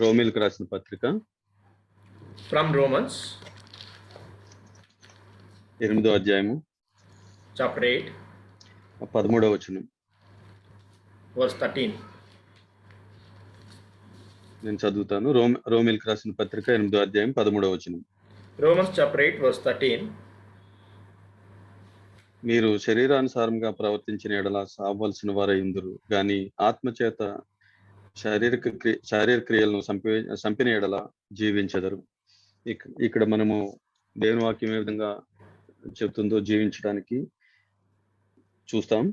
రోమిలకు రాసిన పత్రిక From Romans 8వ అధ్యాయము chapter 8, 13వ వచనం. verse 13. నేను చదువుతాను. రోమిలకు రాసిన పత్రిక 8వ అధ్యాయం 13వ వచనం. Romans chapter 8, verse 13. మీరు శరీరానుసారంగా ప్రవర్తించిన ఎడల సావవలసిన వారైందురు గాని ఆత్మచేత శారీరక క్రియలను చంపిన ఎడల జీవించెదరు. ఇక్కడ మనము దేవుని వాక్యం ఏ విధంగా చెప్తుందో జీవించడానికి చూస్తాం.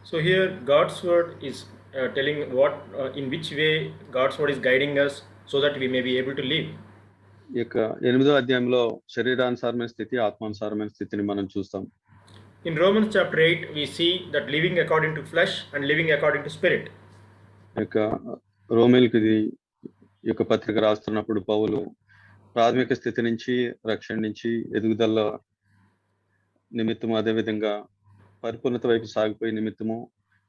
So here God's word is telling what in which way God's word is guiding us so that we may be able to live. ఇక 8వ అధ్యాయంలో శరీరానుసారమైన స్థితి, ఆత్మానుసారమైన స్థితిని మనం చూస్తాం. In Romans chapter 8, we see that living according to flesh and living according to spirit. ఇక రోమిలకు ఈ యొక్క పత్రిక రాస్తున్నప్పుడు పౌలు ప్రాథమిక స్థితి నుంచి, రక్షణ నుంచి, ఎదుగుదల నిమిత్తము, అదేవిధంగా పరిపూర్ణత వైపు సాగిపోయే నిమిత్తము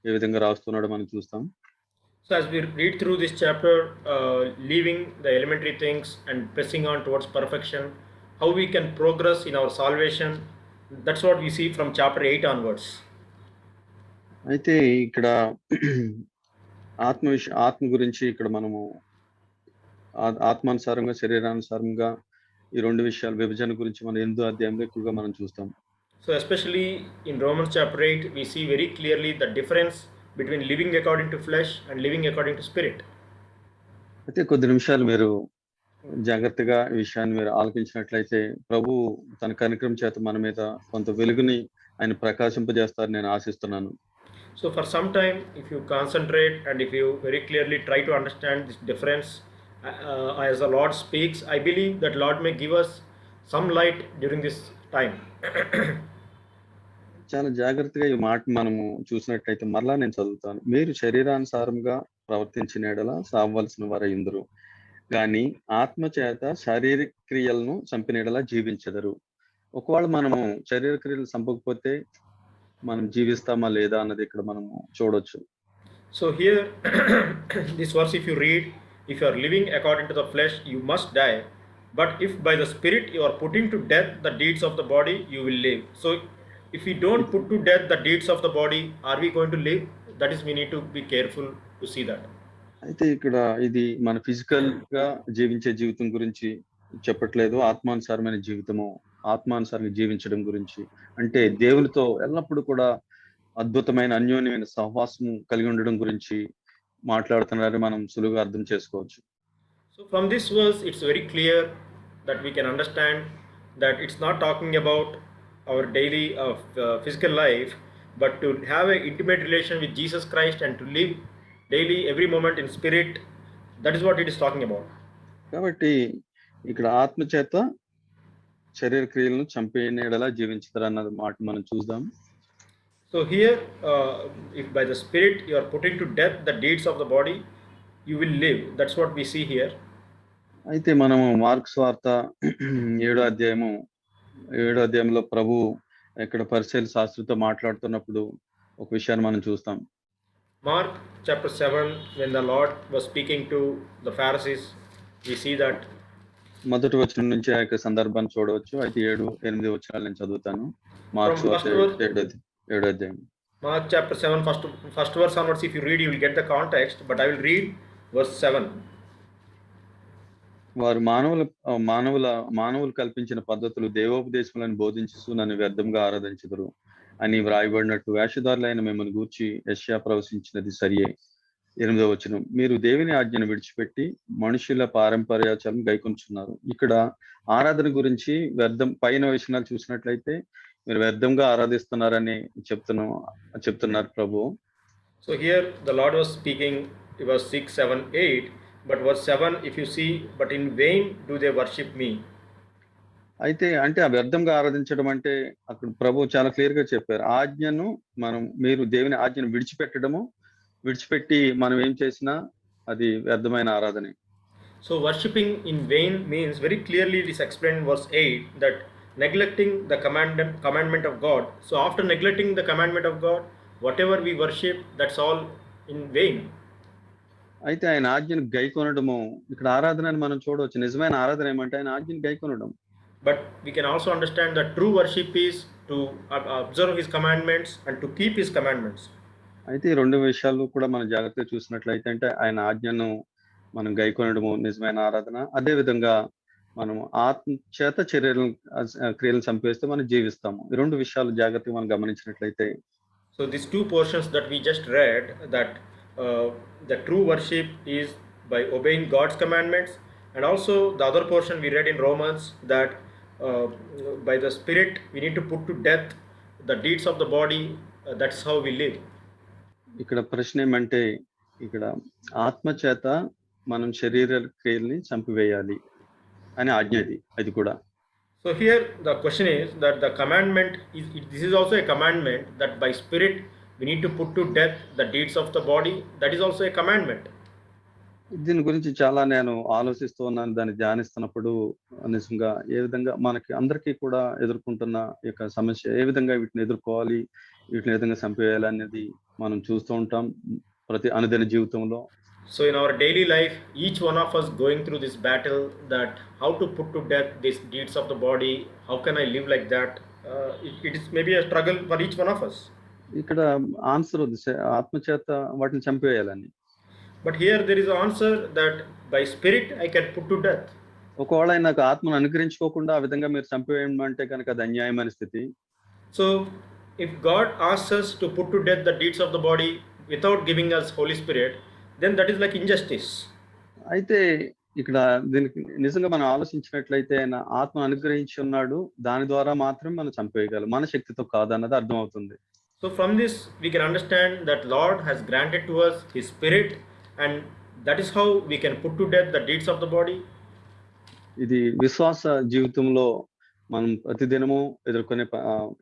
ఏ విధంగా రాస్తున్నాడో మనం చూస్తాం. So as we read through this chapter, leaving the elementary things and pressing on towards perfection, how we can progress in our salvation, that's what we see from chapter 8 onwards. అయితే ఇక్కడ ఆత్మ గురించి ఇక్కడ మనము ఆత్మానుసారంగా, శరీరానుసారంగా ఈ రెండు విషయాల విభజన గురించి మనం 8వ అధ్యాయంలో ఎక్కువగా మనం చూస్తాం. So especially in Romans chapter 8, we see very clearly the difference between living according to flesh and living according to spirit. అయితే కొద్ది నిమిషాలు మీరు జాగ్రత్తగా ఈ విషయాన్ని మీరు ఆలోచించినట్లయితే ప్రభు తన కనికరం చేత మన మీద కొంత వెలుగుని ఆయన ప్రకాశింపజేస్తారని నేను ఆశిస్తున్నాను. So for some time, if you concentrate and if you very clearly try to understand this difference as the Lord speaks, I believe that Lord may give us some light during this time. చాలా జాగ్రత్తగా ఈ మాట మనము చూసినట్లయితే మరలా నేను చదువుతాను. మీరు శరీరానుసారంగా ప్రవర్తించిన ఎడల సావవలసిన వారైందురు కానీ ఆత్మ చేత శారీరక క్రియలను చంపిన ఎడల జీవించెదరు. ఒకవేళ మనము శరీర క్రియలు చంపకపోతే మనం జీవిస్తామా లేదా అన్నది ఇక్కడ మనము చూడొచ్చు. So here this verse, if you read, if you are living according to the flesh, you must die, but if by the spirit you are putting to death the deeds of the body, you will live. So if we don't put to death the deeds of the body, are we going to live? That is, we need to be careful to see that. అయితే ఇక్కడ ఇది మన physical గా జీవించే జీవితం గురించి చెప్పట్లేదు. ఆత్మానుసారమైన జీవితము, ఆత్మానుసారంగా జీవించడం గురించి, అంటే దేవునితో ఎల్లప్పుడూ కూడా అద్భుతమైన అన్యోన్యమైన సహవాసం కలిగి ఉండడం గురించి మాట్లాడుతున్నారని మనం సులువుగా అర్థం చేసుకోవచ్చు. So from this verse, it's very clear that we can understand that it's not talking about our daily physical life, but to have an intimate relation with Jesus Christ and to live daily every moment in spirit. That is what it is talking about. కాబట్టి ఇక్కడ ఆత్మ చేత శరీర క్రియలను చంపిన ఎడల జీవించుతారు అన్న మాట మనం చూద్దాం. So here, if by the spirit you are putting to death the deeds of the body, you will live. That's what we see here. అయితే మనము మార్కు సువార్త 7వ అధ్యాయంలో ప్రభు ఇక్కడ పరిసయ్యుల శాస్త్రులతో మాట్లాడుతున్నప్పుడు ఒక విషయాన్ని మనం చూస్తాం. Mark chapter 7, when the Lord was speaking to the Pharisees, we see that మొదటి వచనం నుంచి ఆ యొక్క సందర్భాన్ని చూడవచ్చు. అయితే 7-8 వచనాలు నేను చదువుతాను. మార్కు 7వ అధ్యాయం. Mark chapter 7, first verse onwards, if you read, you will get the context, but I will read verse 7. వారు మానవులు కల్పించిన పద్ధతులు దేవోపదేశములను బోధించుతూ నన్ను వ్యర్థంగా ఆరాధించుదురు అని వ్రాయబడినట్టు వేషధారులైన మిమ్మల్ని గూర్చి యెషయా ప్రవచించినది సరియే. 8వ వచనం, మీరు దేవుని ఆజ్ఞను విడిచిపెట్టి మనుషుల పారంపర్యాచారం గైకొంచున్నారు. ఇక్కడ ఆరాధన గురించి పైన వచనాలు చూసినట్లయితే మీరు వ్యర్థంగా ఆరాధిస్తున్నారని చెప్తున్నారు ప్రభు. So here the Lord was speaking, verse 6, 7, 8, but verse 7, if you see, but in vain do they worship me. అయితే అంటే ఆ వ్యర్థంగా ఆరాధించడం అంటే అక్కడ ప్రభు చాలా క్లియర్ గా చెప్పారు. మీరు దేవుని ఆజ్ఞను విడిచిపెట్టి మనం ఏం చేసినా అది వ్యర్థమైన ఆరాధనే. So worshipping in vain means, very clearly it is explained in verse 8, that neglecting the commandment of God. So after neglecting the commandment of God, whatever we worship, that's all in vain. అయితే ఆయన ఆజ్ఞను గైకొనడము ఇక్కడ ఆరాధన అని మనం చూడవచ్చు. నిజమైన ఆరాధన ఏమంటే ఆయన ఆజ్ఞను గైకొనడం. But we can also understand that true worship is to observe his commandments and to keep his commandments. అయితే ఈ 2 విషయాలు కూడా మనం జాగ్రత్తగా చూసినట్లయితే అంటే ఆయన ఆజ్ఞను మనం గైకొనడము నిజమైన ఆరాధన. అదే విధంగా మనం ఆత్మ చేత క్రియలను చంపేస్తే మనం జీవిస్తాము. ఈ 2 విషయాలు జాగ్రత్తగా మనం గమనించినట్లయితే So these two portions that we just read, that the true worship is by obeying God's commandments, and also the other portion we read in Romans, that by the Spirit we need to put to death the deeds of the body. That's how we live. ఇక్కడ ప్రశ్న ఏమంటే ఇక్కడ ఆత్మ చేత మనం శరీర క్రియల్ని చంపివేయాలి అని ఆజ్ఞ అది కూడా. So here the question is that the commandment is, this is also a commandment that by Spirit we need to put to death the deeds of the body. That is also a commandment. దీని గురించి చాలా నేను ఆలోచిస్తూ ఉన్నాను. దాన్ని ధ్యానిస్తున్నప్పుడు నిజంగా ఏ విధంగా మనకి అందరికీ కూడా ఎదుర్కొంటున్న ఈ యొక్క సమస్య ఏ విధంగా వీటిని ఎదుర్కోవాలి, వీటిని ఏ విధంగా చంపేయాలి అనేది మనం చూస్తూ ఉంటాం ప్రతి అనుదిన జీవితంలో. So in our daily life, each one of us going through this battle, that how to put to death these deeds of the body, how can I live like that? It is maybe a struggle for each one of us. ఇక్కడ answer ఉంది, ఆత్మ చేత వాటిని చంపేయాలని. But here there is an answer that by Spirit I can put to death. ఒకవేళ నాకు ఆత్మను అనుగ్రహించుకోకుండా ఆ విధంగా మీరు చంపేయమంటే కనుక అది అన్యాయమైన స్థితి. So if God asks us to put to death the deeds of the body without giving us Holy Spirit, then that is like injustice. అయితే ఇక్కడ దీనికి నిజంగా మనం ఆలోచించినట్లయితే ఆయన ఆత్మను అనుగ్రహించి ఉన్నాడు, దాని ద్వారా మాత్రం మనం చంపేయగలం, మన శక్తితో కాదన్నది అర్థమవుతుంది. So from this we can understand that Lord has granted to us His Spirit, and that is how we can put to death the deeds of the body. ఇది విశ్వాస జీవితంలో మనం ప్రతిదినము ఎదుర్కొనే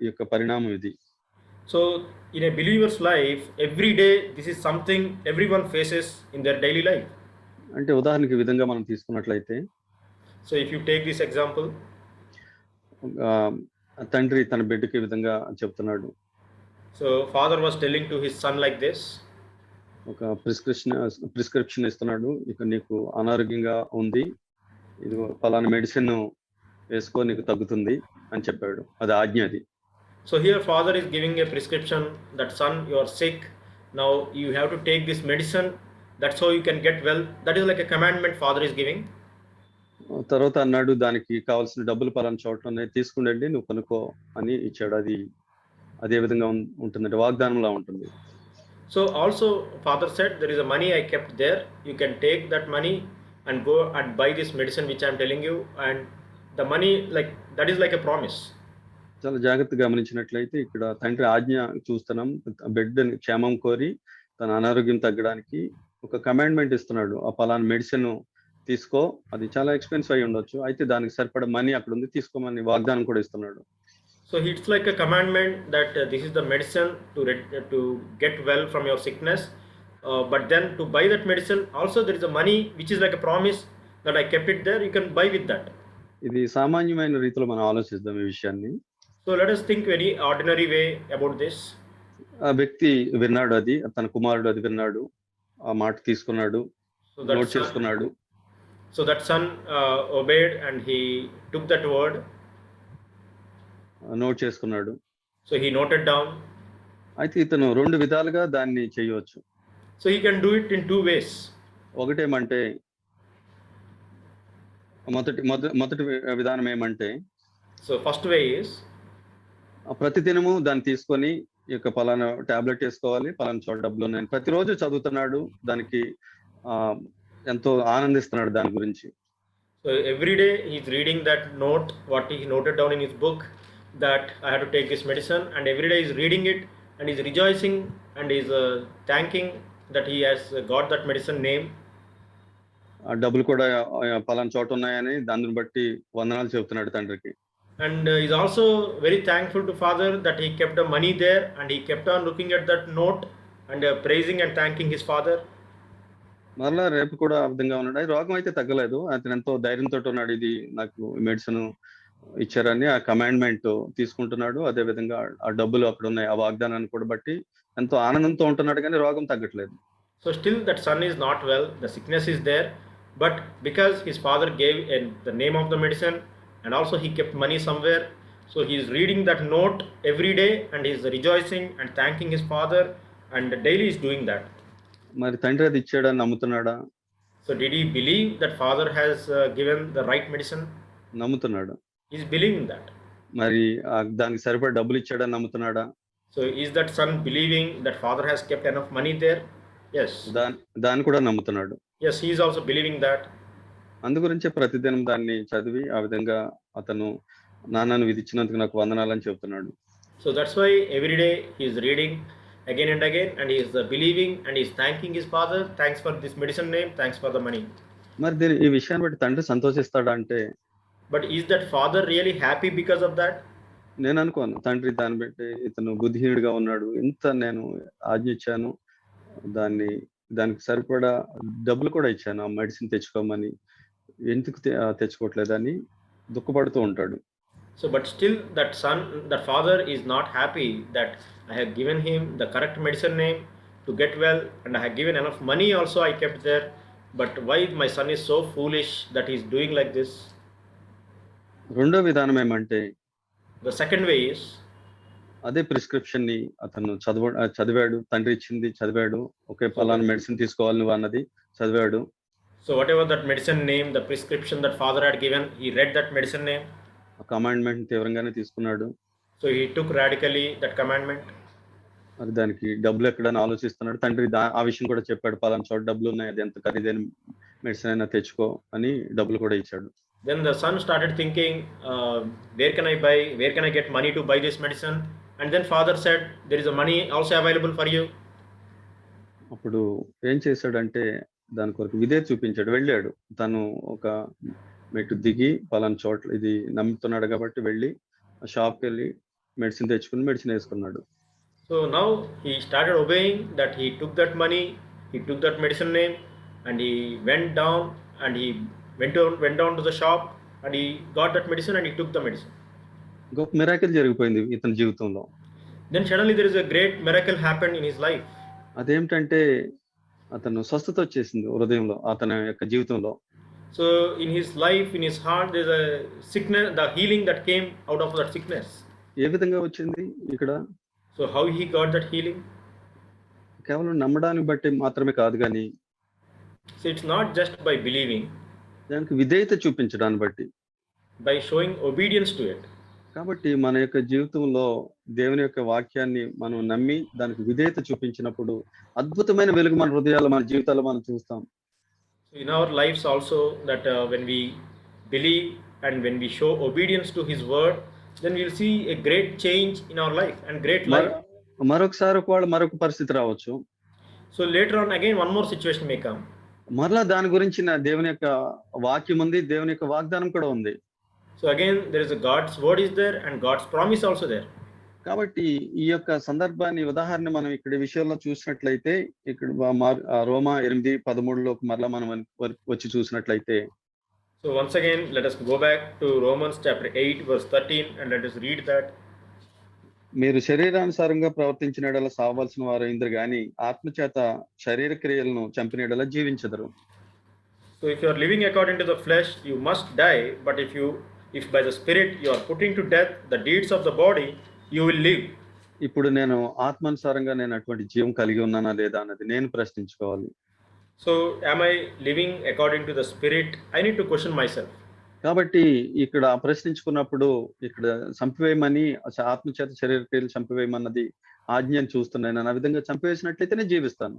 ఈ యొక్క పరిణామం ఇది. So in a believer's life, every day this is something everyone faces in their daily life. అంటే ఉదాహరణకి ఈ విధంగా మనం తీసుకున్నట్లయితే, So if you take this example, తండ్రి తన బిడ్డకి ఈ విధంగా చెప్తున్నాడు. so father was telling to his son like this, ఒక ప్రిస్క్రిప్షన్ ఇస్తున్నాడు, ఇక నీకు అనారోగ్యంగా ఉంది, ఇది ఫలానా మెడిసిన్ వేసుకో నీకు తగ్గుతుంది అని చెప్పాడు. అది ఆజ్ఞ అది. So here father is giving a prescription that son, you are sick, now you have to take this medicine, that's how you can get well. That is like a commandment father is giving. తర్వాత అన్నాడు, దానికి కావాల్సిన డబ్బులు పలానా చోట్ల తీసుకుండండి, నువ్వు కొనుక్కో అని ఇచ్చాడు. అది అదే విధంగా ఉంటుందంటే వాగ్దానంలా ఉంటుంది. So also father said, there is a money I kept there, you can take that money and go and buy this medicine which I am telling you, and the money, like that is like a promise. చాలా జాగ్రత్తగా గమనించినట్లయితే ఇక్కడ తండ్రి ఆజ్ఞ చూస్తున్నాం, బిడ్డని క్షేమం కోరి తన అనారోగ్యం తగ్గడానికి ఒక కమాండ్మెంట్ ఇస్తున్నాడు. ఆ పలానా మెడిసిన్ తీసుకో, అది చాలా ఎక్స్పెన్సివ్ అయి ఉండొచ్చు, అయితే దానికి సరిపడ మనీ అక్కడ ఉంది, తీసుకోమని వాగ్దానం కూడా ఇస్తున్నాడు. So it's like a commandment that this is the medicine to get well from your sickness, but then to buy that medicine also there is a money which is like a promise that I kept it there, you can buy with that. ఇది సామాన్యమైన రీతిలో మనం ఆలోచిద్దాం ఈ విషయాన్ని. So let us think very ordinary way about this. ఆ వ్యక్తి విన్నాడు, అది తన కుమారుడు అది విన్నాడు, ఆ మాట తీసుకున్నాడు, నోట్ చేసుకున్నాడు. So that son obeyed and he took that word. Note చేసుకున్నాడు. So he noted down. అయితే ఇతను 2 విధాలుగా దాన్ని చేయవచ్చు. So he can do it in 2 ways. ఒకటేమంటే మొదటి విధానం ఏమంటే, So first way is ప్రతిదినము దాన్ని తీసుకొని ఈ యొక్క పలానా టాబ్లెట్ వేసుకోవాలి, పలానా చోట డబ్బులు ఉన్నాయని ప్రతిరోజు చదువుతున్నాడు, దానికి ఎంతో ఆనందిస్తున్నాడు దాని గురించి. So every day he is reading that note, what he noted down in his book, that I have to take this medicine, and every day he is reading it and he is rejoicing and he is thanking that he has got that medicine name. ఆ డబ్బులు కూడా పలానా చోట ఉన్నాయని దాన్ని బట్టి వందనాలు చెబుతున్నాడు తండ్రికి. And he is also very thankful to father that he kept the money there, and he kept on looking at that note and praising and thanking his father. మరలా రేపు కూడా ఆ విధంగా ఉన్నాడు. రోగం అయితే తగ్గలేదు, అతను ఎంతో ధైర్యంతో ఉన్నాడు, ఇది నాకు మెడిసిన్ ఇచ్చారని ఆ కమాండ్మెంట్ తీసుకుంటున్నాడు. అదే విధంగా ఆ డబ్బులు అక్కడ ఉన్నాయి, ఆ వాగ్దానాన్ని కూడా బట్టి ఎంతో ఆనందంతో ఉంటున్నాడు, కానీ రోగం తగ్గట్లేదు. So still that son is not well, the sickness is there, but because his father gave the name of the medicine, and also he kept money somewhere, so he is reading that note every day and he is rejoicing and thanking his father, and daily is doing that. మరి తండ్రి అది ఇచ్చాడని నమ్ముతున్నాడా? So did he believe that father has given the right medicine? నమ్ముతున్నాడు. He is believing that. మరి దానికి సరిపడా డబ్బులు ఇచ్చాడని నమ్ముతున్నాడా? So is that son believing that father has kept enough money there? Yes. దాన్ని కూడా నమ్ముతున్నాడు. Yes, he is also believing that. అందుగురించే ప్రతిదినం దాన్ని చదివి ఆ విధంగా అతను నాన్నను విధించినందుకు నాకు వందనాలని చెప్తున్నాడు. So that's why every day he is reading again and again, and he is believing and he is thanking his father, thanks for this medicine name, thanks for the money. మరి ఈ విషయాన్ని బట్టి తండ్రి సంతోషిస్తాడా అంటే, but is that father really happy because of that? నేను అనుకోను. తండ్రి దాన్ని బట్టి ఇతను బుద్ధిహీనుడిగా ఉన్నాడు, ఇంత నేను ఆజ్ఞ ఇచ్చాను, దానికి సరిపడా డబ్బులు కూడా ఇచ్చాను ఆ మెడిసిన్ తెచ్చుకోమని, ఎందుకు తెచ్చుకోవట్లేదని దుఃఖపడుతూ ఉంటాడు. So but still that father is not happy that I have given him the correct medicine name to get well, and I have given enough money also I kept there, but why my son is so foolish that he is doing like this? రెండో విధానం ఏమంటే, the second way is, అదే prescription ని అతను చదివాడు, తండ్రి ఇచ్చింది చదివాడు, ఒకే పలానా మెడిసిన్ తీసుకోవాలి నువ్వు అన్నది చదివాడు. So whatever that medicine name, the prescription that father had given, he read that medicine name. ఆ కమాండ్మెంట్ తీవ్రంగానే తీసుకున్నాడు. So he took radically that commandment. మరి దానికి డబ్బులు ఎక్కడని ఆలోచిస్తున్నాడు. తండ్రి ఆ విషయం కూడా చెప్పాడు, పలానా చోట డబ్బులు ఉన్నాయి, అది ఎంత ఖరీదైన మెడిసిన్ అయినా తెచ్చుకో అని డబ్బులు కూడా ఇచ్చాడు. Then the son started thinking, where can I get money to buy this medicine? And then father said, there is a money also available for you. అప్పుడు ఏం చేశాడంటే దాని కొరకు విధేయత చూపించాడు. వెళ్ళాడు, తను ఒక మెట్టు దిగి పలానా చోట్ల ఇది నమ్ముతున్నాడు కాబట్టి వెళ్ళి షాప్కి వెళ్ళి మెడిసిన్ తెచ్చుకుని మెడిసిన్ వేసుకున్నాడు. So now he started obeying that. He took that money, he took that medicine name, and he went down and he went down to the shop and he got that medicine and he took the medicine. గొప్ప miracle జరిగిపోయింది ఇతని జీవితంలో. Then suddenly there is a great miracle happened in his life. అదేమిటంటే అతను స్వస్థత వచ్చేసింది హృదయంలో, అతని యొక్క జీవితంలో. So in his life, in his heart, there is a sickness, the healing that came out of that sickness. ఏ విధంగా వచ్చింది ఇక్కడ? So how he got that healing? కేవలం నమ్మడాన్ని బట్టి మాత్రమే కాదు కానీ, so it's not just by believing, దానికి విధేయత చూపించడాన్ని బట్టి, by showing obedience to it. కాబట్టి మన యొక్క జీవితంలో దేవుని యొక్క వాక్యాన్ని మనం నమ్మి దానికి విధేయత చూపించినప్పుడు అద్భుతమైన వెలుగు మన హృదయాల్లో, మన జీవితాల్లో మనం చూస్తాం. So in our lives also, that when we believe and when we show obedience to his word, then we'll see a great change in our life and great life. మరొకసారి మరొక పరిస్థితి రావచ్చు. So later on again one more situation may come. మరలా దాని గురించిన దేవుని యొక్క వాక్యం ఉంది, దేవుని యొక్క వాగ్దానం కూడా ఉంది. So again there is a God's word is there and God's promise also there. కాబట్టి ఈ యొక్క సందర్భాన్ని ఉదాహరణ మనం ఇక్కడ విషయంలో చూసినట్లయితే, ఇక్కడ రోమా 8:13లోకి మరలా మనం వచ్చి చూసినట్లయితే, so once again let us go back to Romans chapter 8 verse 13 and let us read that. మీరు శరీరానుసారంగా ప్రవర్తించిన ఎడల సావవలసిన వారు ఇందరు గాని ఆత్మచేత శరీర క్రియలను చంపిన ఎడల జీవించెదరు. So if you are living according to the flesh, you must die, but if by the spirit you are putting to death the deeds of the body, you will live. ఇప్పుడు నేను ఆత్మానుసారంగా నేను అటువంటి జీవం కలిగి ఉన్నానా లేదా అన్నది నేను ప్రశ్నించుకోవాలి. So am I living according to the spirit? I need to question myself. కాబట్టి ఇక్కడ ప్రశ్నించుకున్నప్పుడు ఇక్కడ చంపివేయమని, ఆత్మచేత శరీర క్రియలు చంపివేయమన్నది ఆజ్ఞను చూస్తున్నాను. ఆ విధంగా చంపివేసినట్లయితే నేను జీవిస్తాను.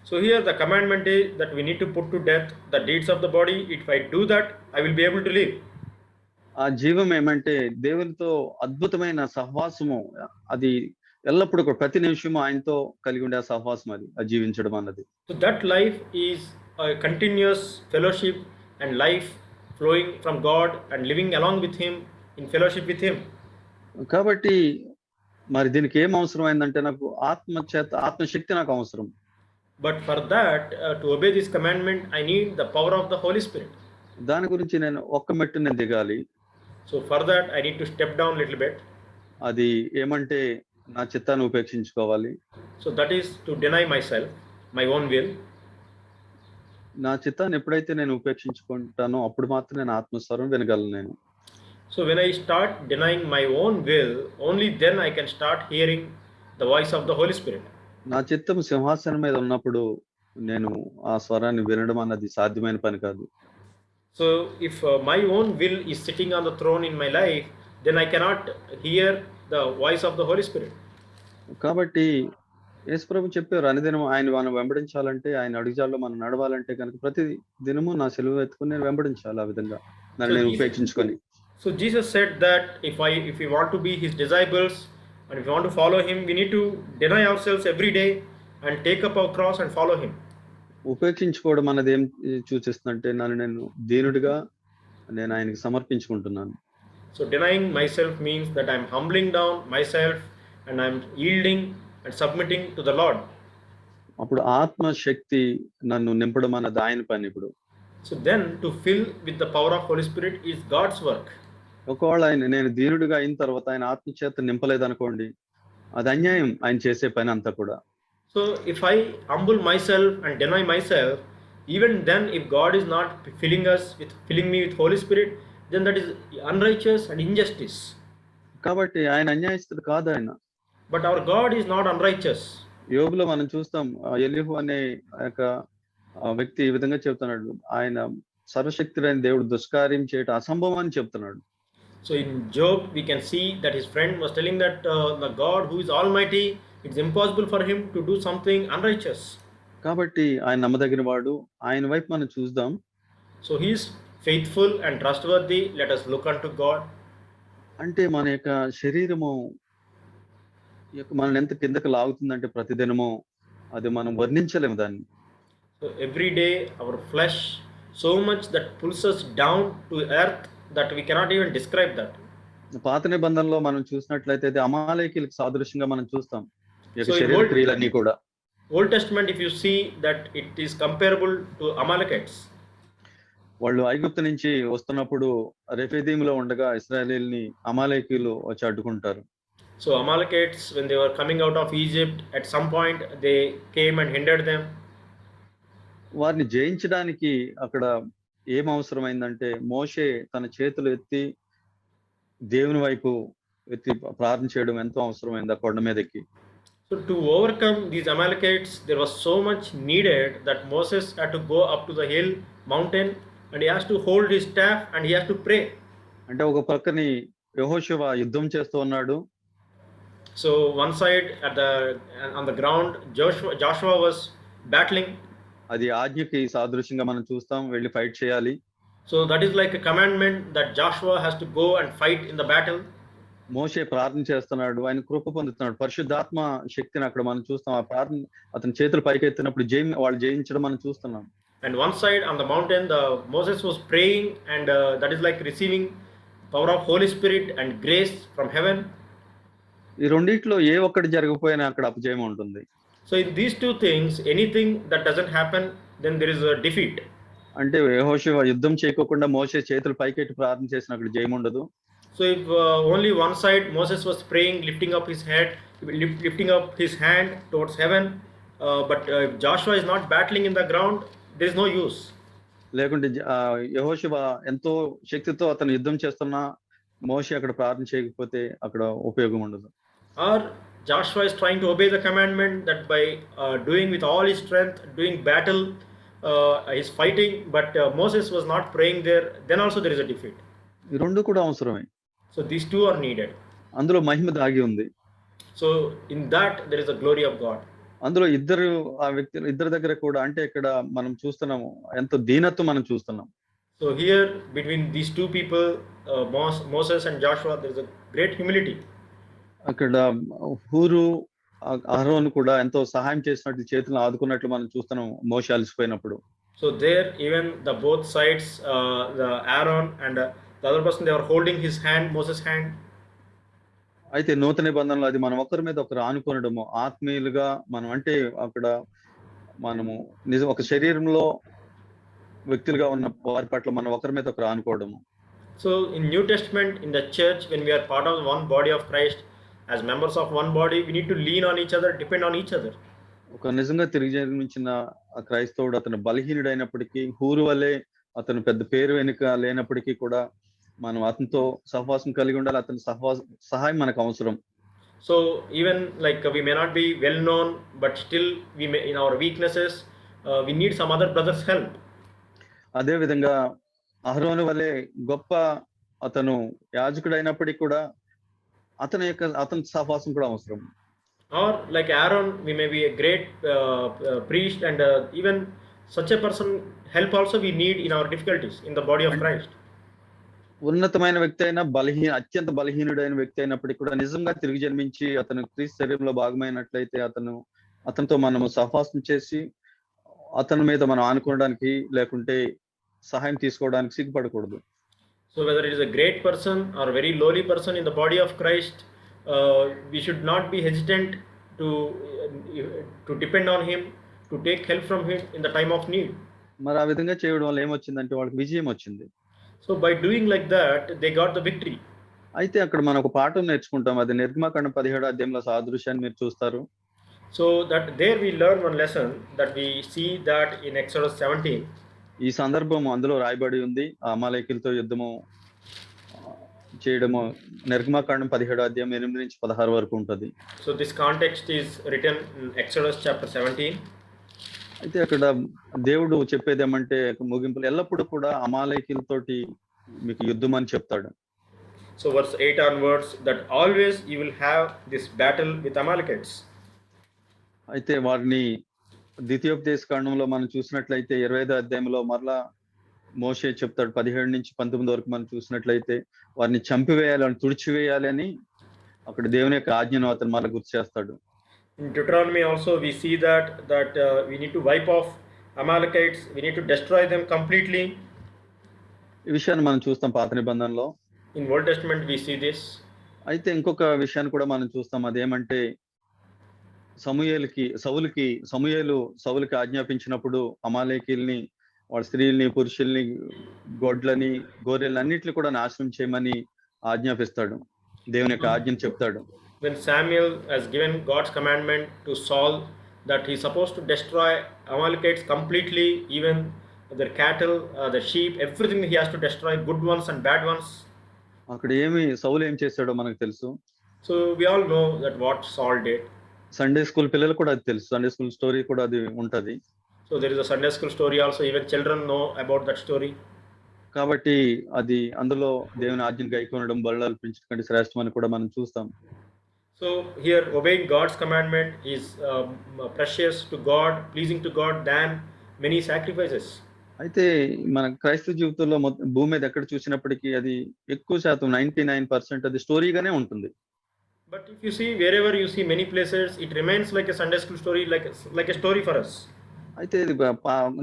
So here the commandment is that we need to put to death the deeds of the body. If I do that, I will be able to live. ఆ జీవం ఏమంటే దేవునితో అద్భుతమైన సహవాసము, అది ఎల్లప్పుడూ ప్రతి నిమిషము ఆయనతో కలిగి ఉండే సహవాసం, అది జీవించడం అన్నది. So that life is a continuous fellowship and life flowing from God and living along with him in fellowship with him. కాబట్టి మరి దీనికి ఏం అవసరమైందంటే నాకు ఆత్మశక్తి నాకు అవసరం. But for that to obey this commandment I need the power of the Holy Spirit. దాని గురించి నేను ఒక్క మెట్టు నేను దిగాలి. So for that I need to step down a little bit. అది ఏమంటే నా చిత్తాన్ని ఉపేక్షించుకోవాలి. So that is to deny myself. my own will. నా చిత్తాన్ని ఎప్పుడైతే నేను ఉపేక్షించుకుంటానో అప్పుడు మాత్రం నేను ఆత్మస్వరం వినగలను నేను. So when I start denying my own will, only then I can start hearing the voice of the Holy Spirit. నా చిత్తం సింహాసనం మీద ఉన్నప్పుడు నేను ఆ స్వరాన్ని వినడం అన్నది సాధ్యమైన పని కాదు. So if my own will is sitting on the throne in my life, then I cannot hear the voice of the Holy Spirit. కాబట్టి యేసుప్రభు చెప్పారు, అనుదినం ఆయన మనం వెంబడించాలంటే, ఆయన అడుగుజాడలో మనం నడవాలంటే కనుక ప్రతి దినము నా సిలువ ఎత్తుకుని నేను వెంబడించాలి ఆ విధంగా నన్ను నేను ఉపేక్షించుకొని. So Jesus said that if we want to be his disciples and if we want to follow him, we need to deny ourselves every day and take up our cross and follow him. ఉపేక్షించుకోవడం అన్నది ఏం సూచిస్తుందంటే నన్ను నేను దీనుడిగా నేను ఆయనకి సమర్పించుకుంటున్నాను. So denying myself means that I'm humbling down myself and I'm yielding and submitting to the Lord. అప్పుడు ఆత్మ శక్తి నన్ను నింపడం అన్నది ఆయన పని. ఇప్పుడు So then to fill with the power of Holy Spirit is God's work. ఒకవేళ నేను దీనుడిగా అయిన తర్వాత ఆయన ఆత్మ చేత నింపలేదనుకోండి, అది అన్యాయం ఆయన చేసే పని అంతా కూడా. So if I humble myself and deny myself, even then if God is not filling me with Holy Spirit, then that is unrighteous and injustice. కాబట్టి ఆయన అన్యాయస్తుడు కాదు ఆయన. But our God is not unrighteous. యోబులో మనం చూస్తాం, Elihu అనే యొక్క వ్యక్తి ఈ విధంగా చెప్తున్నాడు, ఆయన సర్వశక్తుడైన దేవుడు దుష్కార్యం చేయటం అసంభవం అని చెప్తున్నాడు. So in Job we can see that his friend was telling that the God who is almighty, it's impossible for him to do something unrighteous. కాబట్టి ఆయన నమ్మదగిన వాడు, ఆయన వైపు మనం చూద్దాం. So he is faithful and trustworthy. Let us look unto God. అంటే మన యొక్క శరీరము మనల్ని ఎంత కిందకి లాగుతుందంటే ప్రతిదినము అది మనం వర్ణించలేము దాన్ని. So every day our flesh so much that pulls us down to earth that we cannot even describe that. పాత నిబంధనలో మనం చూసినట్లయితే అది అమాలేకీలకు సాదృశ్యంగా మనం చూస్తాం ఈ యొక్క So in శరీర Old- క్రియలన్నీ కూడా. Old Testament, if you see that it is comparable to Amalekites. వాళ్ళు ఐగుప్తు నుంచి వస్తున్నప్పుడు రెఫీదీములో ఉండగా ఇశ్రాయేలీయుల్ని అమాలేకీయులు వచ్చి అడ్డుకుంటారు. So Amalekites, when they were coming out of Egypt, at some point they came and hindered them. వారిని జయించడానికి అక్కడ ఏం అవసరమైందంటే మోషే తన చేతులు ఎత్తి దేవుని వైపు ఎత్తి ప్రార్థన చేయడం ఎంతో అవసరమైంది ఆ కొండ మీదకి. So to overcome these Amalekites, there was so much needed that Moses had to go up to the hill mountain and he has to hold his staff and he has to pray. అంటే ఒక పక్కని యెహోషువ యుద్ధం చేస్తూ ఉన్నాడు, So one side on the ground, Joshua was battling. అది ఆజ్ఞకి సాదృశ్యంగా మనం చూస్తాం, వెళ్ళి ఫైట్ చేయాలి. So that is like a commandment that Joshua has to go and fight in the battle. మోషే ప్రార్థన చేస్తున్నాడు, ఆయన కృప పొందుతున్నాడు, పరిశుద్ధాత్మ శక్తిని అక్కడ మనం చూస్తాం. ఆ ప్రార్థన అతని చేతులు పైకెత్తినప్పుడు వాళ్ళు జయించడం మనం చూస్తున్నాం. And one side on the mountain, Moses was praying and that is like receiving power of Holy Spirit and grace from heaven. ఈ రెండిట్లో ఏ ఒక్కటి జరగకపోయినా అక్కడ అపజయం ఉంటుంది. So in these two things, anything that doesn't happen, then there is a defeat. అంటే యెహోషువ యుద్ధం చేయకోకుండా మోషే చేతులు పైకెట్టి ప్రార్థన చేసిన అక్కడ జయం ఉండదు. So if only one side Moses was praying, lifting up his head, lifting up his hand towards heaven, but if Joshua is not battling in the ground, there is no use. లేకుంటే యెహోషువ ఎంతో శక్తితో అతను యుద్ధం చేస్తున్నా మోషే అక్కడ ప్రార్థన చేయకపోతే అక్కడ ఉపయోగం ఉండదు. Or Joshua is trying to obey the commandment that by doing with all his strength, doing battle, is fighting, but Moses was not praying there, then also there is a defeat. ఈ రెండు కూడా అవసరమే. So these two are needed. అందులో మహిమ దాగి ఉంది. So in that there is the glory of God. అందులో ఆ వ్యక్తులు ఇద్దరి దగ్గర కూడా అంటే ఇక్కడ మనం చూస్తున్నాము ఎంతో దీనత్వం మనం చూస్తున్నాం. So here between these two people, Moses and Joshua, there is a great humility. అక్కడ హూరు అహరోను కూడా ఎంతో సహాయం చేసినట్టు చేతులను ఆదుకున్నట్లు మనం చూస్తున్నాం మోషే అలసిపోయినప్పుడు. So there even the both sides, the Aaron and the other person, they were holding his hand, Moses' hand. అయితే నూతన నిబంధనలో అది మనం ఒకరి మీద ఒకరు ఆనుకొనడము, ఆత్మీయులుగా మనం అంటే అక్కడ మనము నిజం ఒక శరీరంలో వ్యక్తులుగా ఉన్న వారి పట్ల మనం ఒకరి మీద ఒకరు ఆనుకోవడము. So in New Testament, in the church, when we are part of one body of Christ, as members of one body, we need to lean on each other, depend on each other. ఒక నిజంగా తిరిగి జన్మించిన ఆ క్రైస్తవుడు అతను బలహీనుడైనప్పటికీ హూరు వలె అతను పెద్ద పేరు వెనుక లేనప్పటికీ కూడా మనం అతనితో సహవాసం కలిగి ఉండాలి. అతని సహాయం మనకు అవసరం. So even like we may not be well known, but still we may in our weaknesses we need some other brother's help. అదే విధంగా అహరోను వలె గొప్ప అతను యాజకుడైనప్పటికీ కూడా అతని సహవాసం కూడా అవసరం. Or like Aaron, we may be a great priest, and even such a person help also we need in our difficulties in the body of Christ. ఉన్నతమైన వ్యక్తి అయినా అత్యంత బలహీనుడైన వ్యక్తి అయినప్పటికీ కూడా నిజంగా తిరిగి జన్మించి అతను క్రీస్తు శరీరంలో భాగమైనట్లయితే అతనితో మనము సహవాసం చేసి అతని మీద మనం ఆనుకోవడానికి లేకుంటే సహాయం తీసుకోవడానికి సిగ్గుపడకూడదు. So whether it is a great person or a very lowly person in the body of Christ, we should not be hesitant to depend on him, to take help from him in the time of need. మరి ఆ విధంగా చేయడం వల్ల ఏమొచ్చిందంటే వాళ్ళకి విజయం వచ్చింది. So by doing like that, they got the victory. అయితే అక్కడ మనం ఒక పాఠం నేర్చుకుంటాం. అది నిర్గమకాండం 17వ అధ్యాయంలో సాదృశ్యాన్ని మీరు చూస్తారు. So that there we learn one lesson that we see that in Exodus 17. ఈ సందర్భం అందులో రాయబడి ఉంది. అమాలేకీయులతో యుద్ధము చేయడము నిర్గమకాండం 17వ అధ్యాయం 8 నుంచి 16 వరకు ఉంటది. So this context is written in Exodus chapter 17. అయితే అక్కడ దేవుడు చెప్పేది ఏమంటే ముగింపులు ఎల్లప్పుడూ కూడా అమాలేకీయులతోటి మీకు యుద్ధం అని చెప్తాడు. So verse 8 onwards, that always you will have this battle with Amalekites. అయితే వారిని ద్వితీయోపదేశ కాండంలో మనం చూసినట్లయితే 25వ అధ్యాయంలో మరలా మోషే చెప్తాడు. 17 నుంచి 19 వరకు మనం చూసినట్లయితే వారిని చంపివేయాలని తుడిచివేయాలి అని అక్కడ దేవుని యొక్క ఆజ్ఞను అతను మళ్ళీ గుర్తు చేస్తాడు. In Deuteronomy also we see that we need to wipe off Amalekites, we need to destroy them completely. ఈ విషయాన్ని మనం చూస్తాం పాత నిబంధనలో. In Old Testament we see this. అయితే ఇంకొక విషయాన్ని కూడా మనం చూస్తాం. అదేమంటే సౌలుకి ఆజ్ఞాపించినప్పుడు అమాలేకీయుల్ని వాళ్ళ స్త్రీల్ని పురుషుల్ని గొడ్లని గొర్రెల్ని అన్నిటిని కూడా నాశనం చేయమని ఆజ్ఞాపిస్తాడు. దేవుని యొక్క ఆజ్ఞను చెప్తాడు. When Samuel has given God's commandment to Saul that he is supposed to destroy Amalekites completely, even their cattle, the sheep, everything he has to destroy, good ones and bad ones. అక్కడ సౌలు ఏం చేశాడో మనకు తెలుసు. So we all know that what Saul did. Sunday school పిల్లలు కూడా అది తెలుసు. Sunday school story కూడా అది ఉంటది. So there is a Sunday school story also, even children know about that story. కాబట్టి అది అందులో దేవుని ఆజ్ఞను గైకొనడం బలులు అర్పించడం కంటే శ్రేష్టమని కూడా మనం చూస్తాం. So here obeying God's commandment is precious to God, pleasing to God than many sacrifices. అయితే మన క్రైస్తవ జీవితంలో భూమి మీద ఎక్కడ చూసినప్పటికీ అది ఎక్కువ శాతం 99% అది స్టోరీగానే ఉంటుంది. But if you see wherever you see many places, it remains like a Sunday school story, like a story for us. అయితే ఇది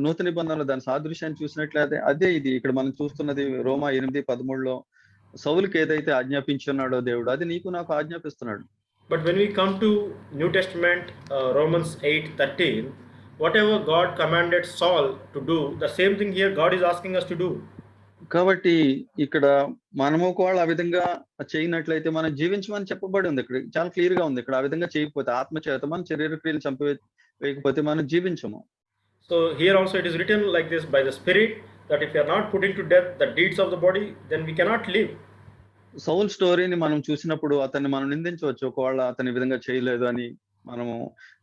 నూతన నిబంధనలో దాని సాదృశ్యాన్ని చూసినట్లయితే అదే ఇది ఇక్కడ మనం చూస్తున్నది. రోమా 8:13లో సౌలుకి ఏదైతే ఆజ్ఞాపించున్నాడో దేవుడు అది నీకు నాకు ఆజ్ఞాపిస్తున్నాడు. But when we come to New Testament, Romans 8:13, whatever God commanded Saul to do, the same thing here God is asking us to do. కాబట్టి ఇక్కడ మనము ఒకవేళ ఆ విధంగా చేయనట్లయితే మనం జీవించమని చెప్పబడి ఉంది. ఇక్కడ చాలా క్లియర్ గా ఉంది. ఇక్కడ ఆ విధంగా చేయకపోతే ఆత్మచేత మన శరీర క్రియలు చంపివేయకపోతే మనం జీవించము. So here also it is written like this by the Spirit, that if you are not putting to death the deeds of the body, then we cannot live. Saul స్టోరీని మనం చూసినప్పుడు అతన్ని మనం నిందించవచ్చు. ఒకవేళ అతని విధంగా చేయలేదు అని మనము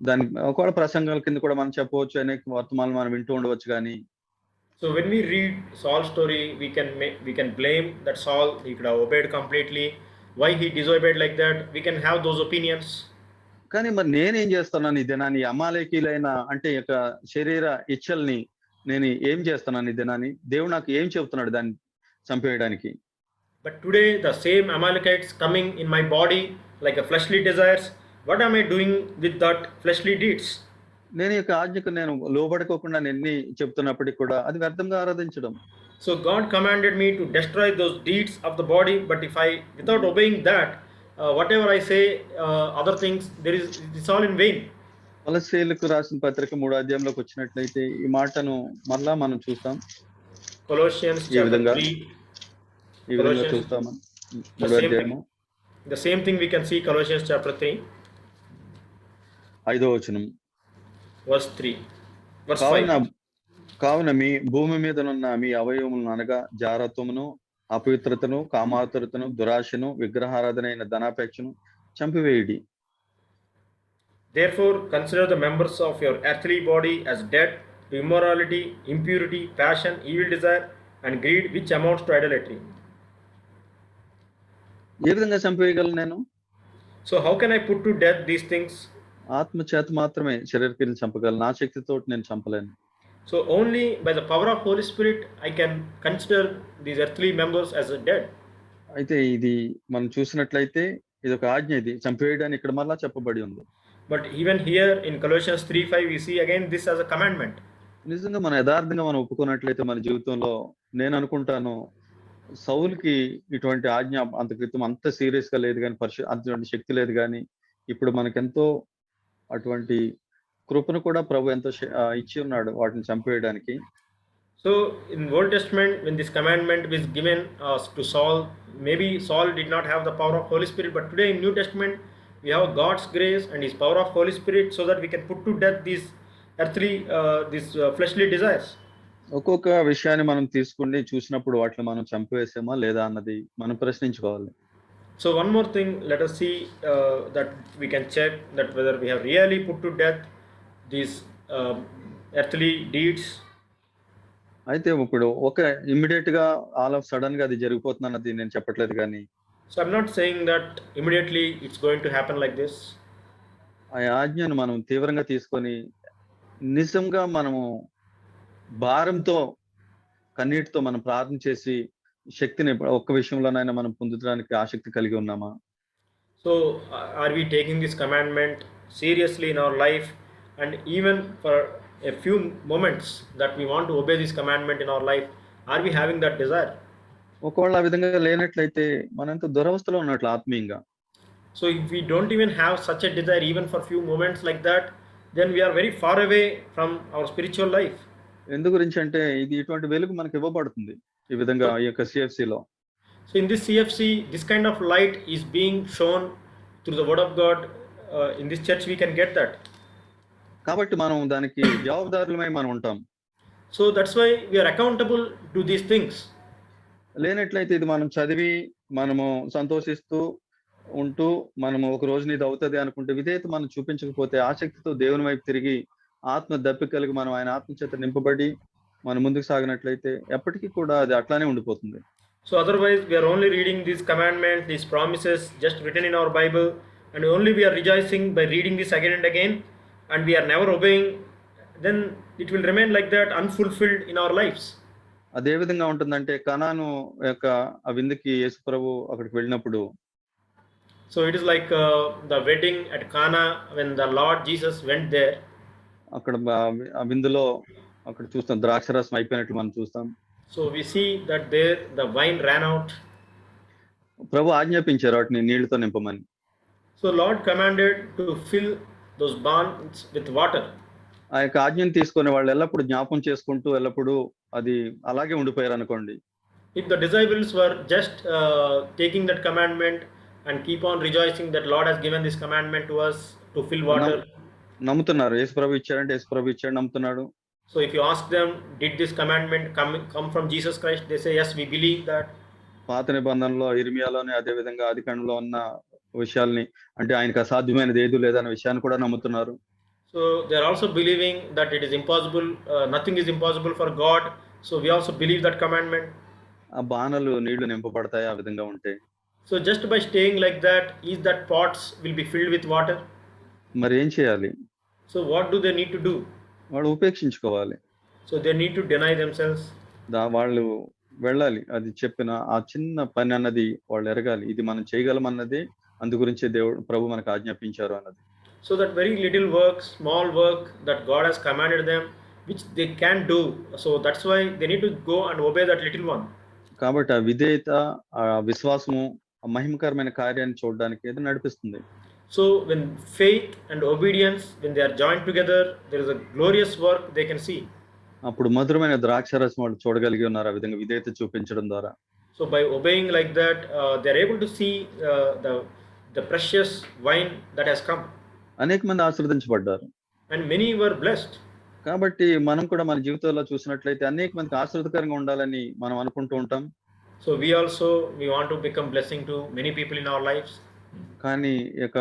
దాని ఒకవేళ ప్రసంగాల కింద కూడా మనం చెప్పవచ్చు. అనేక వర్తమానాలు మనం వింటూ ఉండవచ్చు. కానీ so when we read Saul's story, we can blame that Saul, he could have obeyed completely. Why he disobeyed like that? We can have those opinions. కానీ మరి నేనేం చేస్తున్నాను ఈ దినాన్ని అమాలేకీయులైన అంటే యొక్క శరీర ఇచ్చల్ని నేను ఏం చేస్తున్నాను ఈ దినాన్ని? దేవుడు నాకు ఏం చెబుతున్నాడు దాన్ని చంపేయడానికి? But today the same Amalekites coming in my body like a fleshly desires, what am I doing with that fleshly deeds? నేను యొక్క ఆజ్ఞకు నేను లోబడుకోకుండా ఎన్ని చెప్తున్నప్పటికీ కూడా అది వ్యర్థంగా ఆరాధించడం. So God commanded me to destroy those deeds of the body, but if I without obeying that, whatever I say, other things, it's all in vain. కొలస్సీయులకు రాసిన పత్రిక 3వ అధ్యాయంలోకి వచ్చినట్లయితే ఈ మాటను మరలా మనం చూస్తాం. Colossians chapter 3. ఈ విధంగా చూస్తాము. 3వ అధ్యాయము the same thing we can see Colossians chapter 3. 5వ వచనం. verse 3. Verse కావున 5. కావున మీ భూమి మీదనున్న మీ అవయవములను అనగా జారత్వమును, అపవిత్రతను, కామాతురతను, దురాశను, విగ్రహారాధనైన ధనాపేక్షను చంపివేయుడి. Therefore, consider the members of your earthly body as dead to immorality, impurity, passion, evil desire, and greed, which amounts to idolatry. ఏ విధంగా చంపివేయగలను నేను? So, how can I put to death these things? ఆత్మ చేత మాత్రమే శరీరక్రియలు చంపగలను. నా శక్తితోటి నేను చంపలేను. So, only by the power of Holy Spirit I can consider these earthly members as dead. అయితే ఇది మనం చూసినట్లయితే ఇది ఒక ఆజ్ఞ, ఇది చంపివేయడానికి ఇక్కడ మళ్ళా చెప్పబడి ఉంది. But even here in Colossians 3:5 we see again this as a commandment. నిజంగా మనం యథార్థంగా మనం ఒప్పుకున్నట్లయితే మన జీవితంలో నేను అనుకుంటాను సౌలుకి ఇటువంటి ఆజ్ఞ అంత క్రితం అంత సీరియస్ గా లేదు కానీ అటువంటి శక్తి లేదు కానీ ఇప్పుడు మనకెంతో అటువంటి కృపను కూడా ప్రభు ఎంతో ఇచ్చి ఉన్నాడు వాటిని చంపేయడానికి. So in Old Testament when this commandment was given to Saul, maybe Saul did not have the power of Holy Spirit, but today in New Testament we have God's grace and his power of Holy Spirit so that we can put to death these earthly these fleshly desires. ఒక్కొక్క విషయాన్ని మనం తీసుకుని చూసినప్పుడు వాటిని మనం చంపివేసామా లేదా అన్నది మనం ప్రశ్నించుకోవాలి. So one more thing, let us see that we can check that whether we have really put to death these earthly deeds. అయితే ఇప్పుడు ఒక ఇమ్మీడియట్ గా ఆల్ ఆఫ్ సడన్ గా అది జరిగిపోతుంది అన్నది నేను చెప్పట్లేదు కానీ So I'm not saying that immediately it's going to happen like this. ఆ ఆజ్ఞను మనం తీవ్రంగా తీసుకొని నిజంగా మనము భారంతో కన్నీటితో మనం ప్రార్థన చేసి శక్తిని ఒక్క విషయంలోనైనా మనం పొందడానికి ఆసక్తి కలిగి ఉన్నామా? So are we taking this commandment seriously in our life, and even for a few moments that we want to obey this commandment in our life, are we having that desire? ఒకవేళ ఆ విధంగా లేనట్లయితే మనంత దురవస్థలో ఉన్నట్లు ఆత్మీయంగా. So if we don't even have such a desire even for few moments like that, then we are very far away from our spiritual life. ఎందు గురించి అంటే ఇది ఇటువంటి వెలుగు మనకు ఇవ్వబడుతుంది ఈ విధంగా ఈ యొక్క సిఎఫ్సిలో. So in this CFC, this kind of light is being shown through the word of God. In this church we can get that. కాబట్టి మనం దానికి జవాబుదారులమై మనం ఉంటాం. So that's why we are accountable to these things. లేనట్లయితే ఇది మనం చదివి మనము సంతోషిస్తూ ఉంటూ మనము ఒక రోజున ఇది అవుతుంది అనుకుంటే విధేయత మనం చూపించకపోతే ఆసక్తితో దేవుని వైపు తిరిగి ఆత్మ దప్పి కలిగి మనం ఆయన ఆత్మ చేత నింపబడి మనం ముందుకు సాగినట్లయితే ఎప్పటికీ కూడా అది అట్లానే ఉండిపోతుంది. So otherwise we are only reading these commandments, these promises just written in our Bible, and only we are rejoicing by reading this again and again, and we are never obeying, then it will remain like that unfulfilled in our lives. అదే విధంగా ఉంటుందంటే కనాను యొక్క ఆ విందుకి యేసు ప్రభు అక్కడికి వెళ్ళినప్పుడు So it is like the wedding at Cana when the Lord Jesus went there. అక్కడ ఆ విందులో అక్కడ చూస్తాం ద్రాక్షరసం అయిపోయినట్లు మనం చూస్తాం. So we see that there the wine ran out. ప్రభు ఆజ్ఞాపించారు వాటిని నీళ్లతో నింపమని. So Lord commanded to fill those barns with water. ఆ యొక్క ఆజ్ఞను తీసుకునే వాళ్ళు ఎల్లప్పుడు జ్ఞాపం చేసుకుంటూ ఎల్లప్పుడు అది అలాగే ఉండిపోయారు అనుకోండి. If the disciples were just taking that commandment and keep on rejoicing that Lord has given this commandment to us to fill water. నమ్ముతున్నారు యేసు ప్రభు ఇచ్చాడంటే యేసు ప్రభు ఇచ్చాడు నమ్ముతున్నాడు. So if you ask them, did this commandment come from Jesus Christ? They say yes, we believe that. పాత నిబంధనలో ఇర్మియాలోనే అదే విధంగా ఆదికాండంలో ఉన్న విషయాల్ని అంటే ఆయనకు అసాధ్యమైనది ఏదీ లేదన్న విషయాన్ని కూడా నమ్ముతున్నారు. So they are also believing that it is impossible, nothing is impossible for God. So we also believe that commandment. ఆ బాణలు నీళ్లు నింపబడతాయి ఆ విధంగా ఉంటే. So just by staying like that, is that pots will be filled with water? మరి ఏం చేయాలి? So what do they need to do? వాళ్ళు ఉపేక్షించుకోవాలి. So they need to deny themselves. వాళ్ళు వెళ్ళాలి. అది చెప్పిన ఆ చిన్న పని అన్నది వాళ్ళు ఎరగాలి. ఇది మనం చేయగలమన్నది అందు గురించే దేవుడు ప్రభు మనకు ఆజ్ఞాపించారు అన్నది. So that very little work, small work that God has commanded them, which they can do. So that's why they need to go and obey that little one. కాబట్టి ఆ విధేయత ఆ విశ్వాసము ఆ మహిమకరమైన కార్యాన్ని చూడడానికి ఏదో నడిపిస్తుంది. So when faith and obedience, when they are joined together, there is a glorious work they can see. అప్పుడు మధురమైన ద్రాక్షరసం వాళ్ళు చూడగలిగి ఉన్నారు ఆ విధంగా విధేయత చూపించడం ద్వారా. So by obeying like that, they are able to see the precious wine that has come. అనేక మంది ఆశీర్వదించబడ్డారు. and many were blessed. కాబట్టి మనం కూడా మన జీవితంలో చూసినట్లయితే అనేక మందికి ఆశీర్వాదకరంగా ఉండాలని మనం అనుకుంటూ ఉంటాం. So we want to become blessing to many people in our lives. కానీ ఇక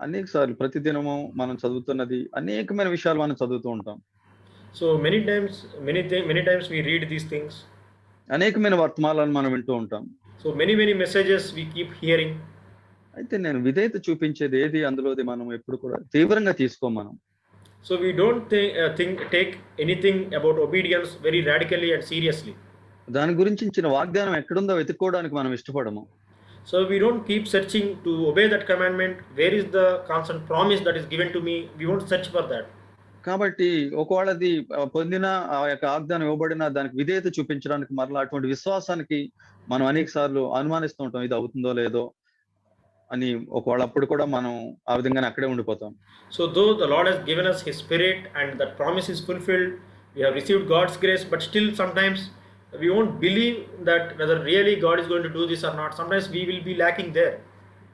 అనేక సార్లు ప్రతిదినము మనం చదువుతున్నది అనేకమైన విషయాలు మనం చదువుతూ ఉంటాం. So many times we read these things. అనేకమైన వర్తమానాలను మనం వింటూ ఉంటాం. So many messages we keep hearing. అయితే నేను విధేయత చూపించేది ఏది అందులోది మనం ఎప్పుడు కూడా తీవ్రంగా తీసుకోం మనం. So we don't take anything about obedience very radically and seriously. దాని గురించి ఇచ్చిన వాగ్దానం ఎక్కడుందో వెతుక్కోవడానికి మనం ఇష్టపడము. So we don't keep searching to obey that commandment. Where is the constant promise that is given to me? We won't search for that. కాబట్టి ఒకవేళ అది పొందిన ఆ యొక్క వాగ్దానం ఇవ్వబడిన దానికి విధేయత చూపించడానికి మరలా అటువంటి విశ్వాసానికి మనం అనేక సార్లు అనుమానిస్తూ ఉంటాం, ఇది అవుతుందో లేదో అని. ఒకవేళ అప్పుడు కూడా మనం ఆ విధంగానే అక్కడే ఉండిపోతాం. So though the Lord has given us His Spirit and that promise is fulfilled, we have received God's grace, but still sometimes we won't believe that whether really God is going to do this or not. Sometimes we will be lacking there.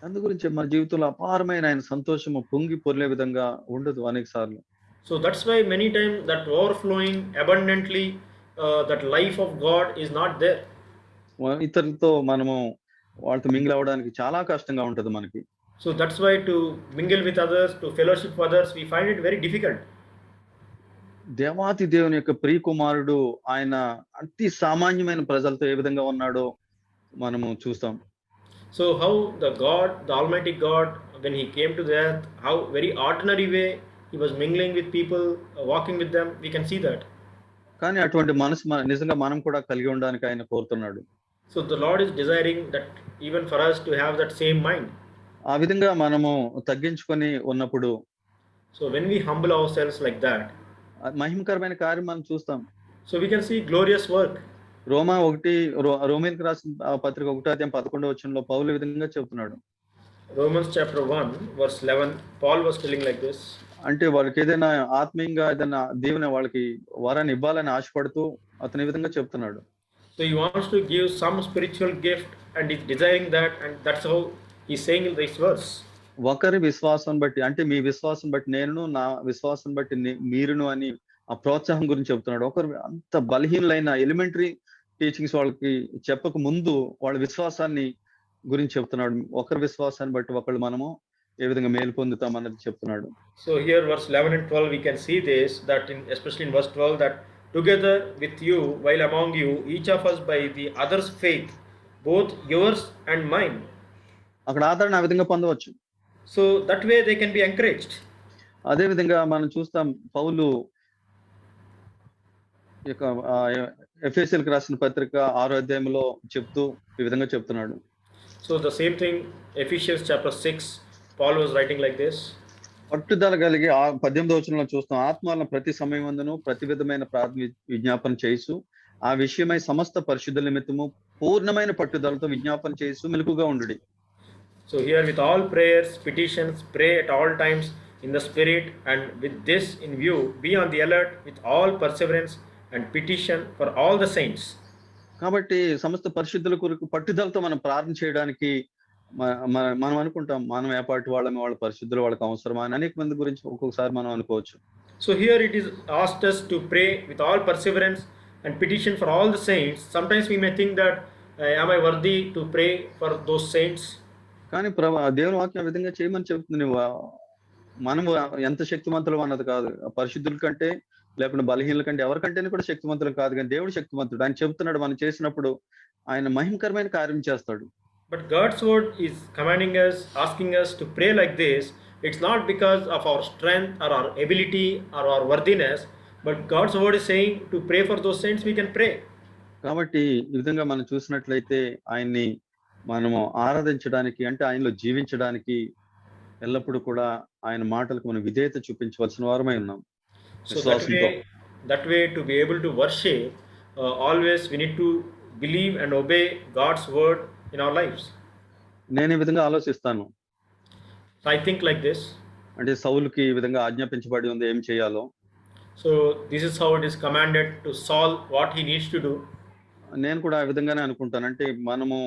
అందు గురించి మన జీవితంలో అపారమైన ఆయన సంతోషము పొంగి పొర్లే విధంగా ఉండదు అనేక సార్లు. So that's why many times that overflowing abundantly, that life of God is not there. ఇతరులతో మనము వాళ్ళతో మింగిల్ అవ్వడానికి చాలా కష్టంగా ఉంటది మనకి. So that's why to mingle with others, to fellowship with others, we find it very difficult. దేవాతి దేవుని యొక్క ప్రియ కుమారుడు ఆయన అతి సామాన్యమైన ప్రజలతో ఏ విధంగా ఉన్నాడో మనము చూస్తాం. So how the Almighty God, when He came to the earth, how very ordinary way He was mingling with people, walking with them, we can see that. కానీ అటువంటి మనసు నిజంగా మనం కూడా కలిగి ఉండడానికి ఆయన కోరుతున్నాడు. So the Lord is desiring that even for us to have that same mind. ఆ విధంగా మనము తగ్గించుకొని ఉన్నప్పుడు, so when we humble ourselves like that, మహిమకరమైన కార్యం మనం చూస్తాం. so we can see glorious work. రోమీయులకు రాసిన పత్రిక 1:11 పౌలు ఈ విధంగా చెప్తున్నాడు. Romans chapter 1 verse 11, Paul was telling like this. అంటే వాళ్ళకి ఏదైనా ఆత్మీయంగా ఏదైనా దేవుని వాళ్ళకి వరాన్ని ఇవ్వాలని ఆశపడుతూ అతను ఈ విధంగా చెప్తున్నాడు. So he wants to give some spiritual gift and is desiring that, and that's how he's saying in this verse. ఒకరి విశ్వాసం బట్టి, అంటే మీ విశ్వాసం బట్టి నేనును, నా విశ్వాసం బట్టి మీరును అని ఆ ప్రోత్సాహం గురించి చెప్తున్నాడు. ఒకరు అంత బలహీనులైన ఎలిమెంటరీ టీచింగ్స్ వాళ్ళకి చెప్పక ముందు వాళ్ళ విశ్వాసాన్ని గురించి చెప్తున్నాడు. ఒకరి విశ్వాసాన్ని బట్టి ఒకళ్ళు మనము ఏ విధంగా మేలు పొందుతాం అన్నది చెప్తున్నాడు. So here verse 11 and 12 we can see this, that especially in verse 12, that together with you, while among you, each of us by the other's faith, both yours and mine. అక్కడ ఆదరణ ఆ విధంగా పొందవచ్చు. So that way they can be encouraged. అదే విధంగా మనం చూస్తాం పౌలు యొక్క ఎఫెసీయులకు రాసిన పత్రిక 6వ అధ్యాయంలో చెప్తూ ఈ విధంగా చెప్తున్నాడు. So the same thing, Ephesians chapter 6, Paul was writing like this. పట్టుదల కలిగి 18వ వచనంలో చూస్తాం, ఆత్మలను ప్రతి సమయమందును ప్రతి విధమైన ప్రార్థన విజ్ఞాపన చేసు ఆ విషయమై సమస్త పరిశుద్ధుల నిమిత్తము పూర్ణమైన పట్టుదలతో విజ్ఞాపన చేసు మెలకుగా ఉండుడి. So here with all prayers, petitions, pray at all times in the Spirit, and with this in view, be on the alert with all perseverance and petition for all the saints. కాబట్టి సమస్త పరిశుద్ధుల కొరకు పట్టుదలతో మనం ప్రార్థన చేయడానికి మనం అనుకుంటాం, మనం ఏపాటి వాళ్ళని, వాళ్ళ పరిశుద్ధులు వాళ్ళకి అవసరమా అని అనేక మంది గురించి ఒక్కొక్కసారి మనం అనుకోవచ్చు. So here it is asked us to pray with all perseverance and petition for all the saints. Sometimes we may think that am I worthy to pray for those saints? కానీ దేవుని వాక్యం ఆ విధంగా చేయమని చెప్తుంది. మనము ఎంత శక్తిమంతులు అన్నది కాదు, పరిశుద్ధుల కంటే లేకుండా బలహీనుల కంటే ఎవరికంటేనే కూడా శక్తిమంతులు కాదు, కానీ దేవుడు శక్తిమంతుడు. ఆయన చెప్తున్నాడు, మనం చేసినప్పుడు ఆయన మహిమకరమైన కార్యం చేస్తాడు. But God's word is commanding us, asking us to pray like this. It's not because of our strength or our ability or our worthiness, but God's word is saying to pray for those saints we can pray. కాబట్టి ఈ విధంగా మనం చూసినట్లయితే ఆయన్ని మనము ఆరాధించడానికి, అంటే ఆయనలో జీవించడానికి ఎల్లప్పుడూ కూడా ఆయన మాటలకు మనం విధేయత చూపించవలసిన వారమై ఉన్నాం. So that way to be able to worship, always we need to believe and obey God's word in our lives. నేను ఈ విధంగా ఆలోచిస్తాను. So I think like this. అంటే సౌలుకి ఈ విధంగా ఆజ్ఞాపించబడి ఉంది ఏం చేయాలో. So this is how it is commanded to Saul what he needs to do. నేను కూడా ఆ విధంగానే అనుకుంటాను. అంటే మనము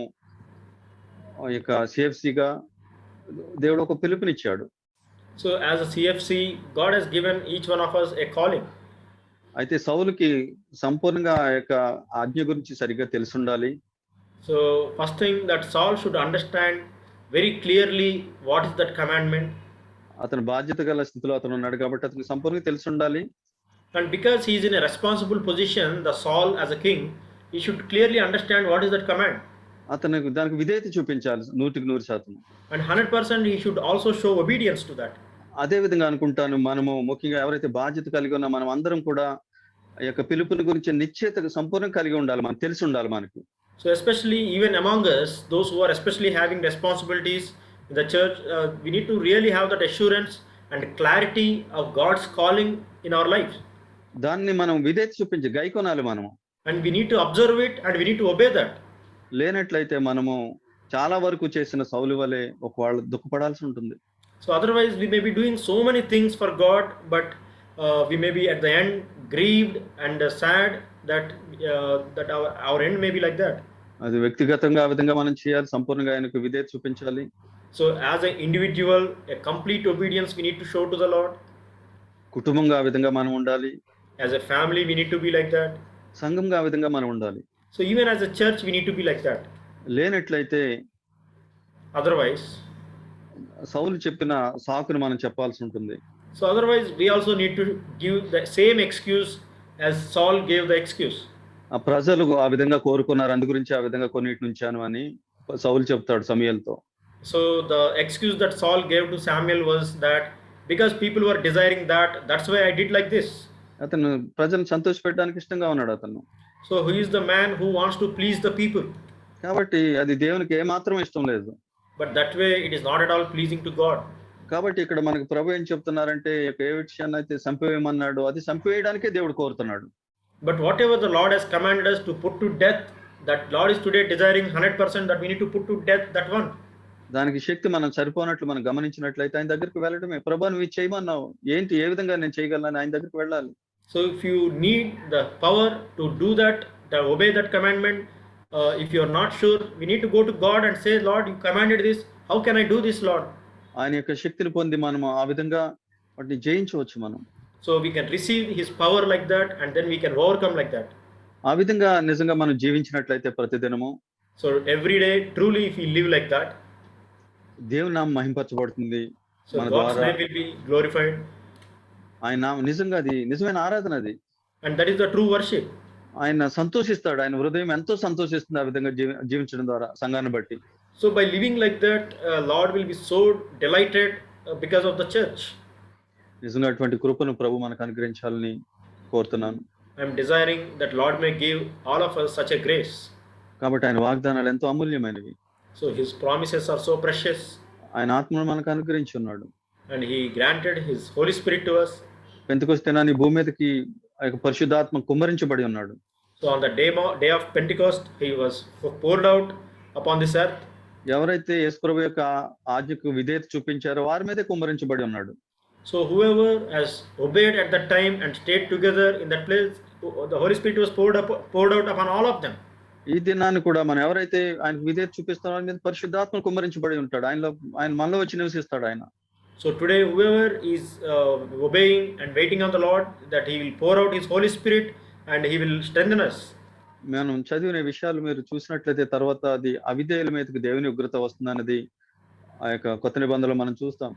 ఇక సేఫ్సీగా దేవుడు ఒక పిలుపునిచ్చాడు. So as a CFC, God has given each one of us a calling. అయితే సౌలుకి సంపూర్ణంగా ఆ యొక్క ఆజ్ఞ గురించి సరిగ్గా తెలిసుండాలి. So first thing that Saul should understand very clearly what is that commandment. అతను బాధ్యత గల స్థితిలో అతను ఉన్నాడు కాబట్టి అతనికి సంపూర్ణంగా తెలిసుండాలి. And because he is in a responsible position, the Saul as a king, he should clearly understand what is that command. అతనికి దానికి విధేయత చూపించాలి 100%. And 100% he should also show obedience to that. అదే విధంగా అనుకుంటాను మనము ముఖ్యంగా ఎవరైతే బాధ్యత కలిగి ఉన్నా మనం అందరం కూడా ఆ యొక్క పిలుపుని గురించి నిశ్చయత సంపూర్ణంగా కలిగి ఉండాలి, మనకు తెలిసి ఉండాలి మనకి. So especially even among us, those who are especially having responsibilities in the church, we need to really have that assurance and clarity of God's calling in our lives. దాన్ని మనం విధేయత చూపించి గైకొనాలి మనము. And we need to observe it and we need to obey that. లేనట్లయితే మనము చాలా వరకు చేసిన సౌలు వలె ఒకవేళ దుఃఖపడాల్సి ఉంటుంది. So otherwise we may be doing so many things for God, but we may be at the end grieved and sad that our end may be like that. అది వ్యక్తిగతంగా ఆ విధంగా మనం చేయాలి, సంపూర్ణంగా ఆయనకు విధేయత చూపించాలి. So as an individual, a complete obedience we need to show to the Lord. కుటుంబంగా ఆ విధంగా మనం ఉండాలి. As a family we need to be like that. సంఘంగా ఆ విధంగా మనం ఉండాలి. So even as a church we need to be like that. లేనట్లయితే Otherwise, సౌలు చెప్పిన సాకును మనం చెప్పాల్సి ఉంటుంది. so otherwise we also need to give the same excuse as Saul gave the excuse. ఆ ప్రజలు ఆ విధంగా కోరుకున్నారు, అందు గురించి ఆ విధంగా కొన్నిటి నుంచాను అని సౌలు చెప్తాడు సమూయేలుతో. So the excuse that Saul gave to Samuel was that because people were desiring that, that's why I did like this. అతను ప్రజలను సంతోషపెట్టడానికి ఇష్టంగా ఉన్నాడు అతను. So who is the man who wants to please the people? కాబట్టి అది దేవునికి ఏమాత్రం ఇష్టం లేదు. But that way it is not at all pleasing to God. కాబట్టి ఇక్కడ మనకు ప్రభు ఏం చెప్తున్నారంటే ఏ విషయాన్ని అయితే చంపివేయమన్నాడు అది చంపివేయడానికే దేవుడు కోరుతున్నాడు. But whatever the Lord has commanded us to put to death, that Lord is today desiring 100% that we need to put to death that one. దానికి శక్తి మనం సరిపోనట్లు మనం గమనించినట్లయితే ఆయన దగ్గరికి వెళ్ళడమే. ప్రభు నువ్వు ఇది చేయమన్నావు, ఏంటి ఏ విధంగా నేను చేయగలను, ఆయన దగ్గరికి వెళ్ళాలి. So if you need the power to do that, to obey that commandment, if you are not sure, we need to go to God and say, Lord, you commanded this, how can I do this, Lord? ఆయన యొక్క శక్తిని పొంది మనం ఆ విధంగా వాటిని జయించవచ్చు మనం. So we can receive his power like that and then we can overcome like that. ఆ విధంగా నిజంగా మనం జీవించినట్లయితే ప్రతిదినము So every day, truly if we live like that, దేవుని నామం మహింపరచబడుతుంది. so మన God's ద్వారా name will be glorified, ఆయన నామం నిజంగా అది నిజమైన ఆరాధన అది. and that is the true worship. ఆయన సంతోషిస్తాడు, ఆయన హృదయం ఎంతో సంతోషిస్తుంది ఆ విధంగా జీవించడం ద్వారా సంఘాన్ని బట్టి. So by living like that, Lord will be so delighted because of the church. నిజంగా అటువంటి కృపను ప్రభు మనకు అనుగ్రహించాలని కోరుతున్నాను. I am desiring that Lord may give all of us such a grace. కాబట్టి ఆయన వాగ్దానాలు ఎంతో అమూల్యమైనవి. So his promises are so precious. ఆయన ఆత్మను మనకు అనుగ్రహించి ఉన్నాడు. And he granted his Holy Spirit to us. పెంతెకొస్తే దినాన్ని భూమి మీదకి ఆ యొక్క పరిశుద్ధాత్మ కుమ్మరించబడి ఉన్నాడు. So on the day of Pentecost, he was poured out upon this earth. ఎవరైతే యేసు ప్రభు యొక్క ఆజ్ఞకు విధేయత చూపించారో వారి మీదే కుమ్మరించబడి ఉన్నాడు. So whoever has obeyed at that time and stayed together in that place, the Holy Spirit was poured out upon all of them. ఈ దినాన్ని కూడా మనం ఎవరైతే ఆయనకు విధేయత చూపిస్తారో వారి మీద పరిశుద్ధాత్మ కుమ్మరించబడి ఉంటాడు. ఆయన మనలో వచ్చి నివసిస్తాడు ఆయన. So today whoever is obeying and waiting on the Lord, that he will pour out his Holy Spirit and he will strengthen us. మనం చదివిన విషయాలు మీరు చూసినట్లయితే తర్వాత అది అవిధేయుల మీదకి దేవుని ఉగ్రత వస్తుందన్నది ఆ యొక్క కొత్త నిబంధనలో మనం చూస్తాం.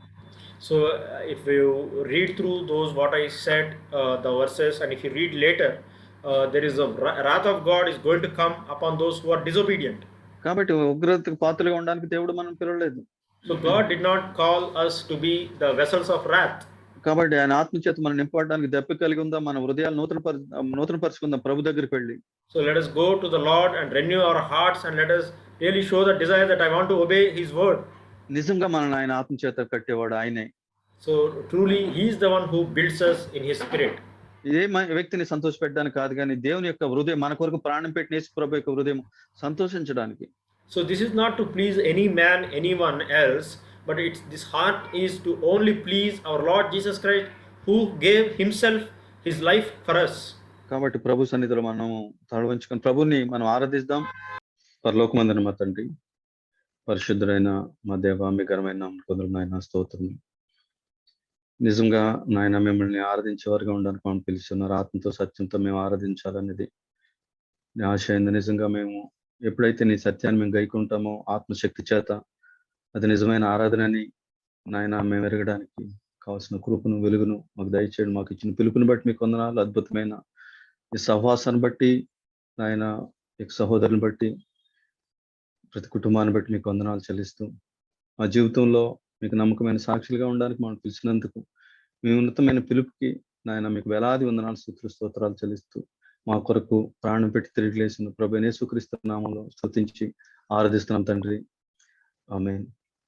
So if you read through those what I said, the verses, and if you read later, there is a wrath of God is going to come upon those who are disobedient. కాబట్టి ఉగ్రతకు పాత్రలుగా ఉండడానికి దేవుడు మనం పిలవలేదు. So God did not call us to be the vessels of wrath. కాబట్టి ఆయన ఆత్మచేత మనం నింపడానికి దప్పిక కలిగి ఉందాం, మన హృదయాలు నూతన పరుచుకుందాం ప్రభు దగ్గరికి వెళ్ళి. So let us go to the Lord and renew our hearts and let us really show the desire that I want to obey his word. నిజంగా మనల్ని ఆయన ఆత్మచేత కట్టేవాడు ఆయనే. So truly he is the one who builds us in his spirit. ఇదే వ్యక్తిని సంతోషపెట్టడానికి కాదు కానీ దేవుని యొక్క హృదయం మన కొరకు ప్రాణం పెట్టిన యేసు ప్రభు యొక్క హృదయం సంతోషించడానికి. So this is not to please any man, anyone else, but this heart is to only please our Lord Jesus Christ, who gave himself, his life for us. కాబట్టి ప్రభు సన్నిధిలో మనం తలవంచుకొని ప్రభుని మనం ఆరాధిద్దాం. పరలోకమందున మా తండ్రి, పరిశుద్ధుడైన మా దేవ, మీ ఘనమైన నామమునకు వందనాలు స్తోత్రం. నిజంగా నాయన మిమ్మల్ని ఆరాధించేవారుగా ఉండడానికి మమ్మల్ని పిలుస్తున్నారు. ఆత్మతో సత్యంతో మేము ఆరాధించాలనేది నీ ఆశ అయింది. నిజంగా మేము ఎప్పుడైతే నీ సత్యాన్ని మేము గైకుంటామో ఆత్మశక్తి చేత అది నిజమైన ఆరాధనని నాయన మేము ఎరగడానికి కావాల్సిన కృపను వెలుగును మాకు దయచేయండి. మాకు ఇచ్చిన పిలుపుని బట్టి మీకు వందనాలు. అద్భుతమైన ఈ సహవాసాన్ని బట్టి నాయన ఈ సహోదరుని బట్టి ప్రతి కుటుంబాన్ని బట్టి మీకు వందనాలు చెల్లిస్తూ మా జీవితంలో మీకు నమ్మకమైన సాక్షులుగా ఉండడానికి మనం పిలిచినందుకు మీ ఉన్నతమైన పిలుపుకి నాయన మీకు వేలాది వందనాలు స్తోత్రాలు చెల్లిస్తూ మా కొరకు ప్రాణం పెట్టి తిరిగి లేచిన ప్రభువైన యేసుక్రీస్తు నామములో స్తుతించి ఆరాధిస్తున్నాం తండ్రి. ఆమేన్.